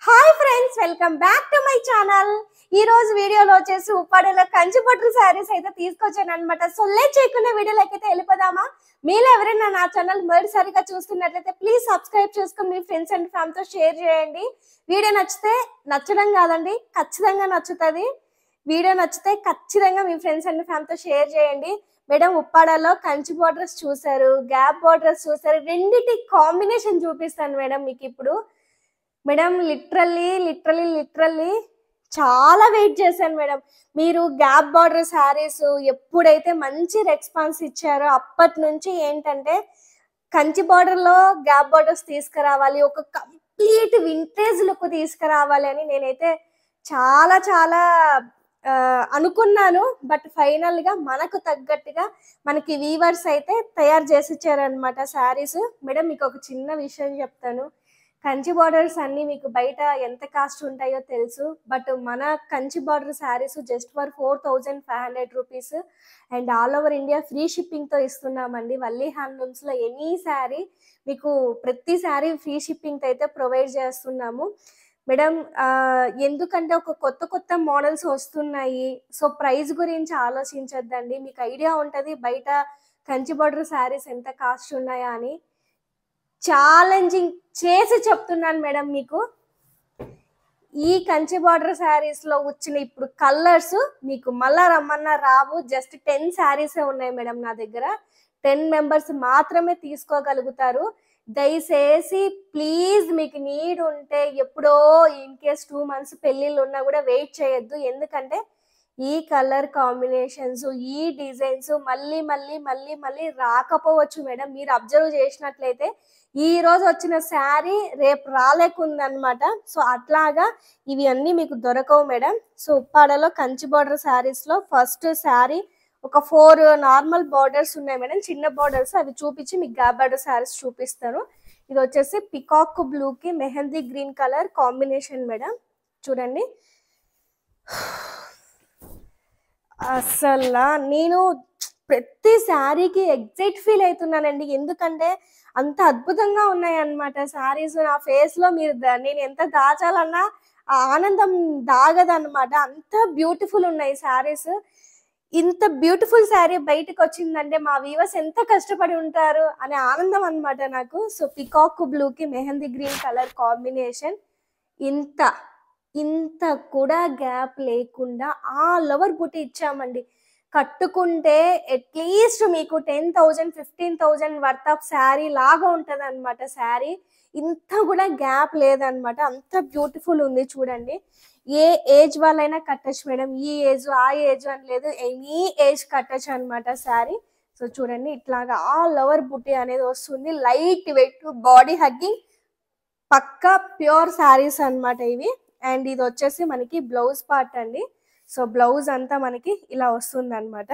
Hi friends, welcome back to my channel. ఈ రోజు వీడియోలో వచ్చేసి ఉప్పాడలో కంచిపట్టు శారీస్ అయితే తీసుకొచ్చాను అనమాట. సో లేట్ చేయకుండా వీడియోలోకి అయితే వెళ్ళిపోదామా. మీలో ఎవరైనా నా ఛానల్ మొదటిసారిగా చూస్తున్నట్లయితే ప్లీజ్ సబ్స్క్రైబ్ చేసుకుని మీ ఫ్రెండ్స్ అండ్ ఫ్యామిలీతో షేర్ చేయండి. వీడియో నచ్చితే నచ్చడం కాదండి, ఖచ్చితంగా నచ్చుతుంది. వీడియో నచ్చితే ఖచ్చితంగా మీ ఫ్రెండ్స్ అండ్ ఫ్యామిలీతో షేర్ చేయండి. మేడం, ఉప్పాడలో కంచి బోర్డర్స్ చూసారు, గ్యాప్ బోర్డర్స్ చూసారు, రెండిటి కాంబినేషన్ చూపిస్తాను మేడం మీకు ఇప్పుడు. మేడం లిటరల్లీ చాలా వెయిట్ చేశాను మేడం. మీరు గ్యాప్ బార్డర్ శారీస్ ఎప్పుడైతే మంచి రెస్పాన్స్ ఇచ్చారో అప్పటి నుంచి ఏంటంటే కంచి బార్డర్లో గ్యాప్ బార్డర్స్ తీసుకురావాలి, ఒక కంప్లీట్ వింటేజ్ లుక్ తీసుకురావాలి అని నేనైతే చాలా చాలా అనుకున్నాను. బట్ ఫైనల్గా మనకు తగ్గట్టుగా మనకి వీవర్స్ అయితే తయారు చేసి ఇచ్చారనమాట శారీస్. మేడం, మీకు ఒక చిన్న విషయం చెప్తాను. కంచి బార్డర్స్ అన్ని మీకు బయట ఎంత కాస్ట్ ఉంటాయో తెలుసు, బట్ మన Kanchi border sarees just for 4500 rupees and all over India free షిప్పింగ్తో ఇస్తున్నామండి. వల్లీ హ్యాండ్లూమ్స్లో ఎనీ శారీ మీకు ప్రతి శారీ ఫ్రీ షిప్పింగ్తో అయితే ప్రొవైడ్ చేస్తున్నాము మేడం. ఎందుకంటే ఒక కొత్త మోడల్స్ వస్తున్నాయి. సో ప్రైస్ గురించి ఆలోచించద్దండి, మీకు ఐడియా ఉంటుంది బయట కంచి బార్డర్ శారీస్ ఎంత కాస్ట్ ఉన్నాయా అని. ఛాలెంజింగ్ చేసి చెప్తున్నాను మేడం మీకు. ఈ కంచి బార్డర్ శారీస్ లో వచ్చిన ఇప్పుడు కలర్స్ మీకు మళ్ళా రమ్మన్నా రావు. జస్ట్ 10 శారీసే ఉన్నాయి మేడం నా దగ్గర. 10 మెంబర్స్ మాత్రమే తీసుకోగలుగుతారు. దయచేసి ప్లీజ్ మీకు నీడ్ ఉంటే ఎప్పుడో ఇన్ కేస్ 2 months పెళ్ళిళ్ళు ఉన్నా కూడా వెయిట్ చేయొద్దు. ఎందుకంటే ఈ కలర్ కాంబినేషన్స్, ఈ డిజైన్స్ మళ్ళీ రాకపోవచ్చు మేడం. మీరు అబ్జర్వ్ చేసినట్లయితే ఈ రోజు వచ్చిన శారీ రేపు రాలేకుందనమాట. సో అట్లాగా ఇవి అన్నీ మీకు దొరకవు మేడం. సో ఉప్పాడలో కంచి బార్డర్ శారీస్ లో ఫస్ట్ శారీ ఒక 4 నార్మల్ బార్డర్స్ ఉన్నాయి మేడం, చిన్న బార్డర్స్. అవి చూపించి మీకు గ్యాప్ బార్డర్ శారీస్ చూపిస్తాను. ఇది వచ్చేసి పికాక్ బ్లూ కి mehndi green colour combination madam. చూడండి, అసలు నేను ప్రతి శారీకి ఎగ్జైట్ ఫీల్ అవుతున్నానండి. ఎందుకంటే అంత అద్భుతంగా ఉన్నాయి అన్నమాట శారీస్. నా ఫేస్ లో మీరు నేను ఎంత దాచాలన్నా ఆ ఆనందం దాగదన్నమాట. అంత బ్యూటిఫుల్ ఉన్నాయి శారీస్. ఇంత బ్యూటిఫుల్ శారీ బయటకు వచ్చిందంటే మా వీవర్స్ ఎంత కష్టపడి ఉంటారు అనే ఆనందం అన్నమాట నాకు. సో పికాక్ బ్లూ కి మెహందీ గ్రీన్ కలర్ కాంబినేషన్. ఇంత కూడా గ్యాప్ లేకుండా ఆల్ ఓవర్ బుట్టి ఇచ్చామండి. కట్టుకుంటే అట్లీస్ట్ మీకు 10,000 15,000 వర్త్ ఆఫ్ శారీ లాగా ఉంటుంది అనమాట. శారీ ఇంత కూడా గ్యాప్ లేదనమాట. అంత బ్యూటిఫుల్ ఉంది చూడండి. ఏ ఏజ్ వాళ్ళైనా కట్టచ్చు మేడం. ఈ ఏజ్ ఆ ఏజ్ అని లేదు, ఎనీ ఏజ్ కట్టచ్చు అనమాట శారీ. సో చూడండి, ఇట్లాగా ఆల్ ఓవర్ బుట్టి అనేది వస్తుంది. లైట్ వెయిట్, బాడీ హగ్గింగ్, పక్కా ప్యూర్ శారీస్ అనమాట ఇవి. అండ్ ఇది వచ్చేసి మనకి బ్లౌజ్ పార్ట్ అండి. సో బ్లౌజ్ అంతా మనకి ఇలా వస్తుంది అనమాట.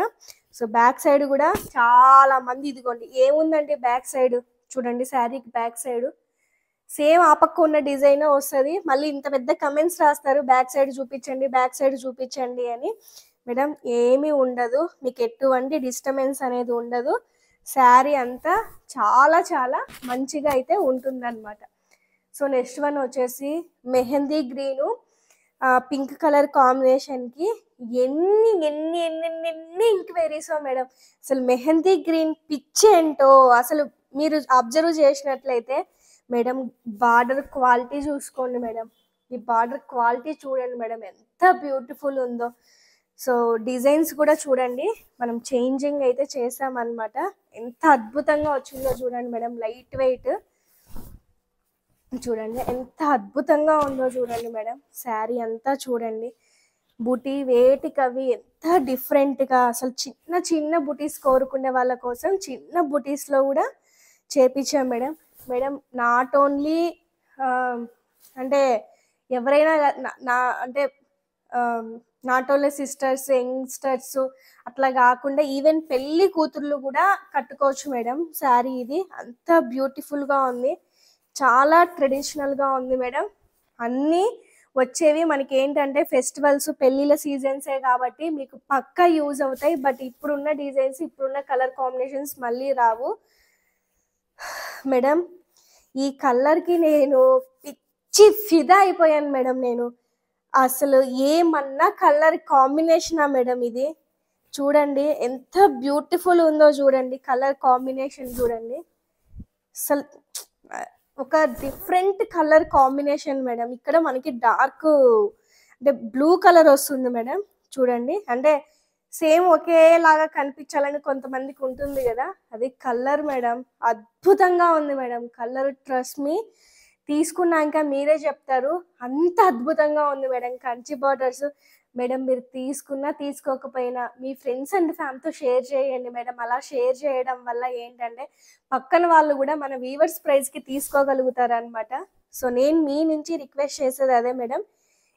సో బ్యాక్ సైడ్ కూడా చాలా మంది, ఇదిగోండి ఏముందండి బ్యాక్ సైడ్ చూడండి, శారీకి బ్యాక్ సైడ్ సేమ్ ఆ పక్క ఉన్న డిజైన్ వస్తుంది. మళ్ళీ ఇంత పెద్ద కమెంట్స్ రాస్తారు, బ్యాక్ సైడ్ చూపించండి అని. మేడం ఏమీ ఉండదు, మీకు ఎటువంటి డిస్టర్బెన్స్ అనేది ఉండదు. శారీ అంతా చాలా చాలా మంచిగా అయితే ఉంటుందన్నమాట. సో నెక్స్ట్ వన్ వచ్చేసి మెహందీ గ్రీను పింక్ కలర్ కాంబినేషన్కి ఎన్ని ఇంక్వైరీసో మేడం. అసలు మెహందీ గ్రీన్ పిచ్చి ఏంటో అసలు మీరు అబ్జర్వ్ చేసినట్లయితే మేడం. బార్డర్ క్వాలిటీ చూసుకోండి మేడం, ఈ బార్డర్ క్వాలిటీ చూడండి మేడం, ఎంత బ్యూటిఫుల్ ఉందో. సో డిజైన్స్ కూడా చూడండి, మనం చేంజింగ్ అయితే చేసామన్నమాట. ఎంత అద్భుతంగా వచ్చిందో చూడండి మేడం. లైట్ వెయిట్ చూడండి, ఎంత అద్భుతంగా ఉందో చూడండి మేడం. శారీ అంతా చూడండి, బుటీ వేటికవి ఎంత డిఫరెంట్గా. అసలు చిన్న బుటీస్ కోరుకునే వాళ్ళ కోసం చిన్న బుటీస్లో కూడా చేపించాం మేడం. మేడం నాట్ ఓన్లీ అంటే ఎవరైనా అంటే నాట్ ఓన్లీ సిస్టర్స్, యంగ్స్టర్స్ అట్లా కాకుండా ఈవెన్ పెళ్లి కూతుర్లు కూడా కట్టుకోవచ్చు మేడం శారీ. ఇది అంత బ్యూటిఫుల్గా ఉంది, చాలా ట్రెడిషనల్గా ఉంది మేడం. అన్నీ వచ్చేవి మనకి ఏంటంటే ఫెస్టివల్స్, పెళ్ళిళ్ళ సీజన్సే కాబట్టి మీకు పక్కా యూజ్ అవుతాయి. బట్ ఇప్పుడున్న డిజైన్స్, ఇప్పుడున్న కలర్ కాంబినేషన్స్ మళ్ళీ రావు మేడం. ఈ కలర్కి నేను పిచ్చి ఫిదా అయిపోయాను మేడం నేను. అసలు ఏమన్నా కలర్ కాంబినేషనా మేడం ఇది. చూడండి ఎంత బ్యూటిఫుల్ ఉందో చూడండి, కలర్ కాంబినేషన్ చూడండి. అసలు ఒక డిఫరెంట్ కలర్ కాంబినేషన్ మేడం. ఇక్కడ మనకి డార్క్ అంటే బ్లూ కలర్ వస్తుంది మేడం. చూడండి, అంటే సేమ్ ఒకేలాగా కనిపించాలని కొంతమందికి ఉంటుంది కదా, అది కలర్ మేడం. అద్భుతంగా ఉంది మేడం కలర్. ట్రస్ట్ మీ, తీసుకున్నాక మీరే చెప్తారు అంత అద్భుతంగా ఉంది మేడం. కంచి బార్డర్స్ మేడం, మీరు తీసుకున్నా తీసుకోకపోయినా మీ ఫ్రెండ్స్ అండ్ ఫ్యామిలీతో షేర్ చేయండి మేడం. అలా షేర్ చేయడం వల్ల ఏంటంటే పక్కన వాళ్ళు కూడా మన వీవర్స్ ప్రైస్కి తీసుకోగలుగుతారు అనమాట. సో నేను మీ నుంచి రిక్వెస్ట్ చేసేది అదే మేడం.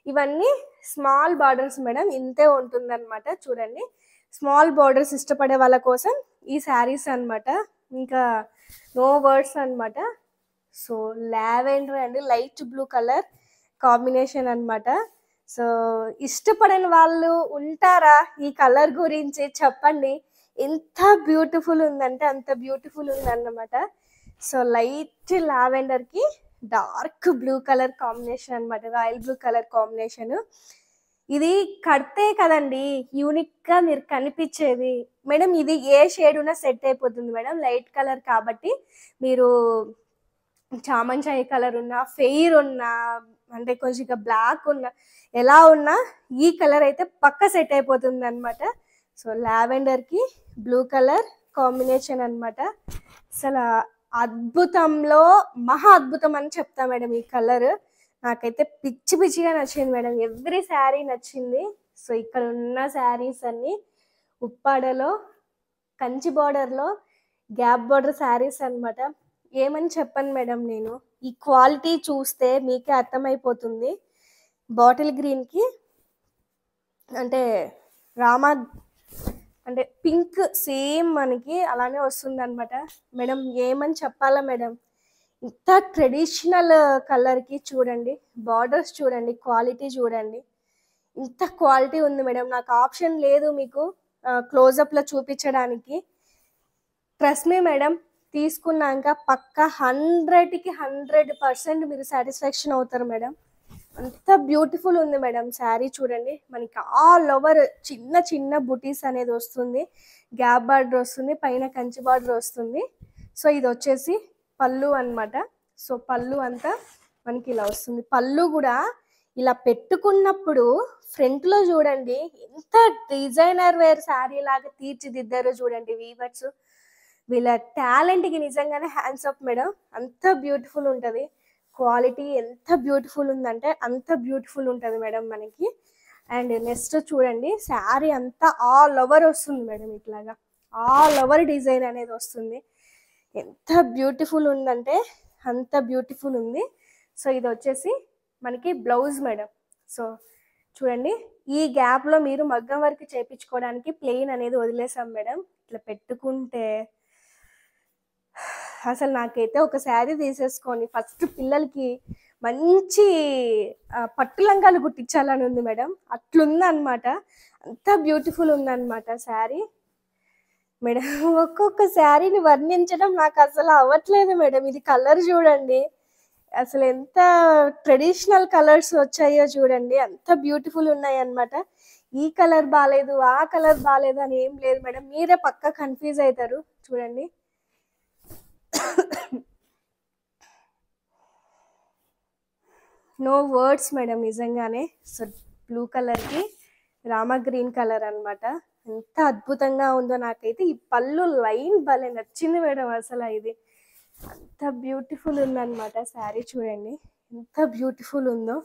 ఇవన్నీ స్మాల్ బార్డర్స్ మేడం, ఇంతే ఉంటుందన్నమాట. చూడండి, స్మాల్ బార్డర్స్ ఇష్టపడే వాళ్ళ కోసం ఈ శారీస్ అనమాట. ఇంకా నో వర్డ్స్ అనమాట. So lavender and light blue colour combination అనమాట. సో ఇష్టపడని వాళ్ళు ఉంటారా ఈ కలర్ గురించి చెప్పండి. ఎంత బ్యూటిఫుల్ ఉందంటే అంత బ్యూటిఫుల్ ఉందన్నమాట. సో లైట్ లావెండర్కి డార్క్ బ్లూ కలర్ కాంబినేషన్ అనమాట, రాయల్ బ్లూ కలర్ కాంబినేషన్. ఇది కడితే కదండి యూనిక్గా మీరు కనిపించేది మేడం. ఇది ఏ షేడ్ ఉన్నా సెట్ అయిపోతుంది మేడం, లైట్ కలర్ కాబట్టి. మీరు చామంచాయి కలర్ ఉన్నా, ఫెయిర్ ఉన్నా, అంటే కొంచెం బ్లాక్ ఉన్నా, ఎలా ఉన్నా ఈ కలర్ అయితే పక్క సెట్ అయిపోతుంది అనమాట. సో లావెండర్కి బ్లూ కలర్ కాంబినేషన్ అనమాట. అసలు అద్భుతంలో మహా అద్భుతం అని చెప్తా మేడం. ఈ కలర్ నాకైతే పిచ్చి పిచ్చిగా నచ్చింది మేడం. ఎవ్రీ శారీ నచ్చింది. సో ఇక్కడ ఉన్న శారీస్ అన్నీ ఉప్పాడలో కంచి బార్డర్లో గ్యాప్ బార్డర్ శారీస్ అనమాట. ఏమని చెప్పను మేడం నేను, ఈ క్వాలిటీ చూస్తే మీకే అర్థమైపోతుంది. బాటిల్ గ్రీన్కి అంటే రామా అంటే పింక్ సేమ్ మనకి అలానే వస్తుంది అనమాట మేడం. ఏమని చెప్పాలా మేడం, ఇంత ట్రెడిషనల్ కలర్కి చూడండి, బార్డర్స్ చూడండి, క్వాలిటీ చూడండి, ఇంత క్వాలిటీ ఉంది మేడం. నాకు ఆప్షన్ లేదు మీకు క్లోజప్లో చూపించడానికి. ట్రస్ట్ మీ మేడం, తీసుకున్నాక పక్క 100కి 100% మీరు సాటిస్ఫాక్షన్ అవుతారు మేడం. అంత బ్యూటిఫుల్ ఉంది మేడం శారీ. చూడండి, మనకి ఆల్ ఓవర్ చిన్న చిన్న బుటీస్ అనేది వస్తుంది, గ్యాప్ బార్డర్ వస్తుంది, పైన కంచి బార్డర్ వస్తుంది. సో ఇది వచ్చేసి పళ్ళు అనమాట. సో పళ్ళు అంతా మనకి ఇలా వస్తుంది. పళ్ళు కూడా ఇలా పెట్టుకున్నప్పుడు ఫ్రంట్లో చూడండి ఎంత డిజైనర్ వేర్ శారీ లాగా తీర్చిదిద్దారో చూడండి వీవర్స్. వీళ్ళ టాలెంట్కి నిజంగానే హ్యాండ్స్ అప్ మేడం. అంత బ్యూటిఫుల్ ఉంటుంది, క్వాలిటీ ఎంత బ్యూటిఫుల్ ఉందంటే అంత బ్యూటిఫుల్ ఉంటుంది మేడం మనకి. అండ్ నెక్స్ట్ చూడండి, శారీ అంతా ఆల్ ఓవర్ వస్తుంది మేడం, ఇట్లాగా ఆల్ ఓవర్ డిజైన్ అనేది వస్తుంది. ఎంత బ్యూటిఫుల్ ఉందంటే అంత బ్యూటిఫుల్ ఉంది. సో ఇది వచ్చేసి మనకి బ్లౌజ్ మేడం. సో చూడండి, ఈ గ్యాప్లో మీరు మగ్గం వర్క్ చేయించుకోవడానికి ప్లెయిన్ అనేది వదిలేసాం మేడం. ఇట్లా పెట్టుకుంటే అసలు నాకైతే ఒక శారీ తీసేసుకొని ఫస్ట్ పిల్లలకి మంచి పట్టు లంగాలు కుట్టించాలని ఉంది మేడం. అట్లుందనమాట, అంత బ్యూటిఫుల్ ఉందన్నమాట శారీ మేడం. ఒక్కొక్క శారీని వర్ణించడం నాకు అసలు అవ్వట్లేదు మేడం. ఇది కలర్ చూడండి, అసలు ఎంత ట్రెడిషనల్ కలర్స్ వచ్చాయో చూడండి, అంత బ్యూటిఫుల్ ఉన్నాయి అన్నమాట. ఈ కలర్ బాగాలేదు, ఆ కలర్ బాగాలేదు అని ఏం లేదు మేడం, మీరే పక్కా కన్ఫ్యూజ్ అవుతారు. చూడండి, నో వర్డ్స్ మేడం నిజంగానే. సో బ్లూ కలర్కి రామా గ్రీన్ కలర్ అనమాట. ఎంత అద్భుతంగా ఉందో నాకైతే. ఈ పళ్ళు లైన్ భలే నచ్చింది మేడం అసలు. ఇది అంత బ్యూటిఫుల్ ఉందన్నమాట శారీ. చూడండి ఎంత బ్యూటిఫుల్ ఉందో.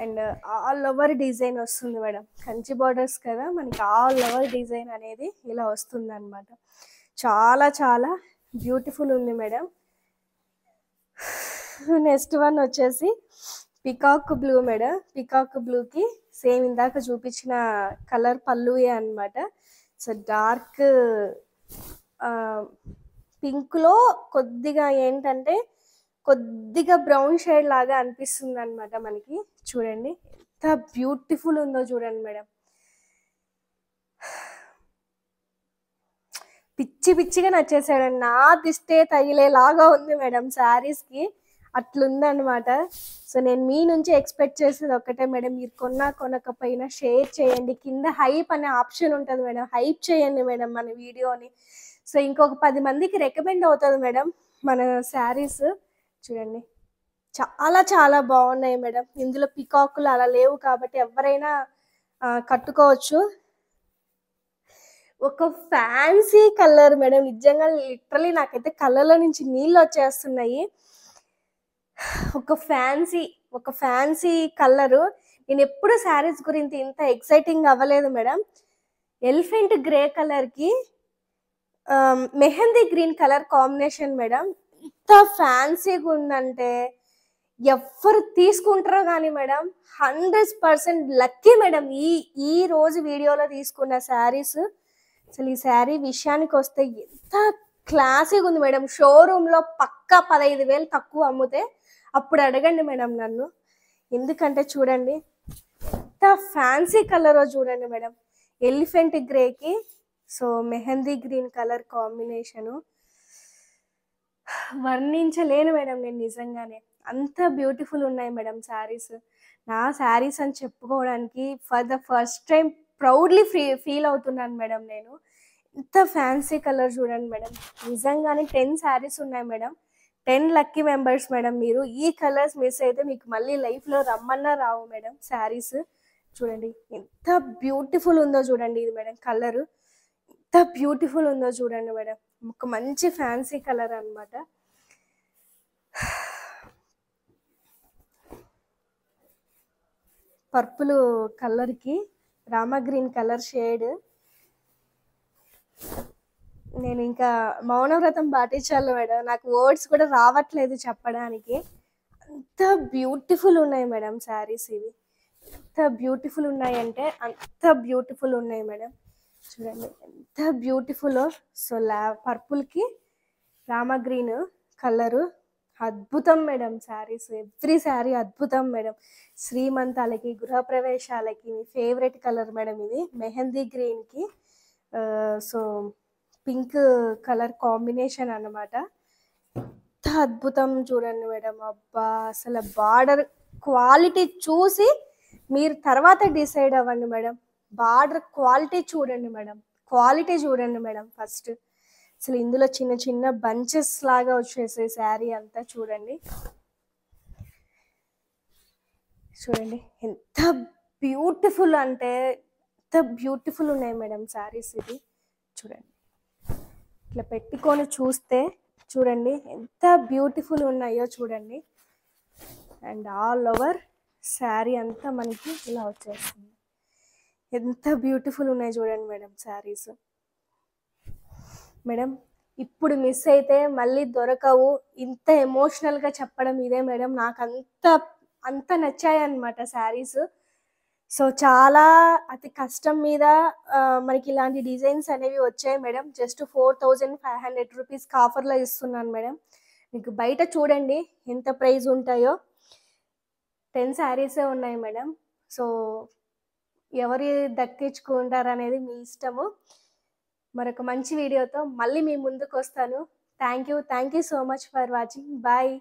అండ్ ఆల్ ఓవర్ డిజైన్ వస్తుంది మేడం, కంచి బార్డర్స్ కదా మనకి, ఆల్ ఓవర్ డిజైన్ అనేది ఇలా వస్తుంది అనమాట. చాలా చాలా బ్యూటిఫుల్ ఉంది మేడం. నెక్స్ట్ వన్ వచ్చేసి పికాక్ బ్లూ మేడం. పికాక్ బ్లూకి సేమ్ ఇందాక చూపించిన కలర్ పళ్ళుయే అనమాట. సో డార్క్ పింక్లో కొద్దిగా ఏంటంటే కొద్దిగా బ్రౌన్ షేడ్ లాగా అనిపిస్తుంది అనమాట మనకి. చూడండి ఎంత బ్యూటిఫుల్ ఉందో చూడండి మేడం. పిచ్చి పిచ్చిగా నచ్చేసాడండి, నా దిష్టే తగిలేలాగా ఉంది మేడం శారీస్కి. అట్లుందనమాట. సో నేను మీ నుంచి ఎక్స్పెక్ట్ చేసేది ఒక్కటే మేడం, మీరు కొన్నా కొనకపోయినా షేర్ చేయండి. కింద హైప్ అనే ఆప్షన్ ఉంటుంది మేడం, హైప్ చేయండి మేడం మన వీడియోని. సో ఇంకొక 10 మందికి రికమెండ్ అవుతుంది మేడం మన శారీస్. చూడండి చాలా చాలా బాగున్నాయి మేడం. ఇందులో పికాకులు అలా లేవు కాబట్టి ఎవరైనా కట్టుకోవచ్చు. ఒక ఫ్యాన్సీ కలర్ మేడం, నిజంగా లిటరలీ నాకైతే కళ్ళలో నుంచి నీళ్ళు వచ్చేస్తున్నాయి. ఒక ఫ్యాన్సీ కలరు. నేను ఎప్పుడు శారీస్ గురించి ఇంత ఎక్సైటింగ్ అవ్వలేదు మేడం. ఎలిఫెంట్ గ్రే కలర్కి mehndi green colour combination madam. ఎంత ఫ్యాన్సీగా ఉందంటే ఎవరు తీసుకుంటారో కానీ మేడం 100% లక్కీ మేడం. ఈ రోజు వీడియోలో తీసుకున్న శారీస్. అసలు ఈ శారీ విషయానికి వస్తే ఎంత క్లాసీగా ఉంది మేడం. షోరూంలో పక్కా 15,000 తక్కువ అమ్ముతే అప్పుడు అడగండి మేడం నన్ను. ఎందుకంటే చూడండి ఎంత ఫ్యాన్సీ కలరో చూడండి మేడం. ఎలిఫెంట్ గ్రేకి so mehndi green colour combination వర్ణించలేను మేడం నేను నిజంగానే. అంత బ్యూటిఫుల్ ఉన్నాయి మేడం శారీస్. నా శారీస్ అని చెప్పుకోవడానికి for the first time proudly feel అవుతున్నాను మేడం నేను. ఇంత ఫ్యాన్సీ కలర్ చూడండి మేడం. నిజంగానే 10 శారీస్ ఉన్నాయి మేడం. 10 లక్కీ మెంబర్స్ మేడం మీరు. ఈ కలర్స్ మిస్ అయితే మీకు మళ్ళీ లైఫ్లో రమ్మన్నా రావు మేడం శారీస్. చూడండి ఎంత బ్యూటిఫుల్ ఉందో చూడండి ఇది మేడం. కలరు ఎంత బ్యూటిఫుల్ ఉందో చూడండి మేడం. ఒక మంచి ఫ్యాన్సీ కలర్ అన్నమాట. పర్పుల్ కలర్కి రామా గ్రీన్ కలర్ షేడ్. నేను ఇంకా మౌనవ్రతం పాటించాలి మేడం, నాకు వర్డ్స్ కూడా రావట్లేదు చెప్పడానికి. అంత బ్యూటిఫుల్ ఉన్నాయి మేడం శారీస్ ఇవి. ఎంత బ్యూటిఫుల్ ఉన్నాయంటే అంత బ్యూటిఫుల్ ఉన్నాయి మేడం. చూడండి ఎంత బ్యూటిఫుల్. సో పర్పుల్కి రామా గ్రీన్ కలరు అద్భుతం మేడం శారీస్. ఎవ్రీ శారీ అద్భుతం మేడం. శ్రీమంతాలకి గృహప్రవేశాలకి మీ ఫేవరెట్ కలర్ మేడం ఇది. మెహందీ గ్రీన్కి సో పింక్ కలర్ కాంబినేషన్ అన్నమాట. ఎంత అద్భుతం చూడండి మేడం. అబ్బా అసలు బార్డర్ క్వాలిటీ చూసి మీరు తర్వాత డిసైడ్ అవ్వండి మేడం. బార్డర్ క్వాలిటీ చూడండి మేడం, క్వాలిటీ చూడండి మేడం ఫస్ట్. అసలు ఇందులో చిన్న చిన్న బంచెస్ లాగా వచ్చేసే శారీ అంతా చూడండి. చూడండి ఎంత బ్యూటిఫుల్ అంటే ఎంత బ్యూటిఫుల్ ఉన్నాయి మేడం శారీస్ ఇది. చూడండి ఇట్లా పెట్టుకొని చూస్తే చూడండి ఎంత బ్యూటిఫుల్ ఉన్నాయో చూడండి. అండ్ ఆల్ ఓవర్ శారీ అంతా మనకి ఇలా వచ్చేస్తుంది. ఎంత బ్యూటిఫుల్ ఉన్నాయి చూడండి మేడం శారీస్. మేడం ఇప్పుడు మిస్ అయితే మళ్ళీ దొరకవు. ఇంత ఎమోషనల్గా చెప్పడం ఇదే మేడం. నాకు అంత నచ్చాయి అన్నమాట శారీస్. సో చాలా అతి కష్టం మీద మనకి ఇలాంటి డిజైన్స్ అనేవి వచ్చాయి మేడం. జస్ట్ 4,500 రూపీస్కి ఆఫర్లో ఇస్తున్నాను మేడం. మీకు బయట చూడండి ఎంత ప్రైస్ ఉంటాయో. 10 శారీసే ఉన్నాయి మేడం. సో ఎవరి దక్కించుకుంటారు అనేది మీ ఇష్టము. మరొక మంచి వీడియోతో మళ్ళీ మీ ముందుకు వస్తాను. Thank you so much for watching. Bye.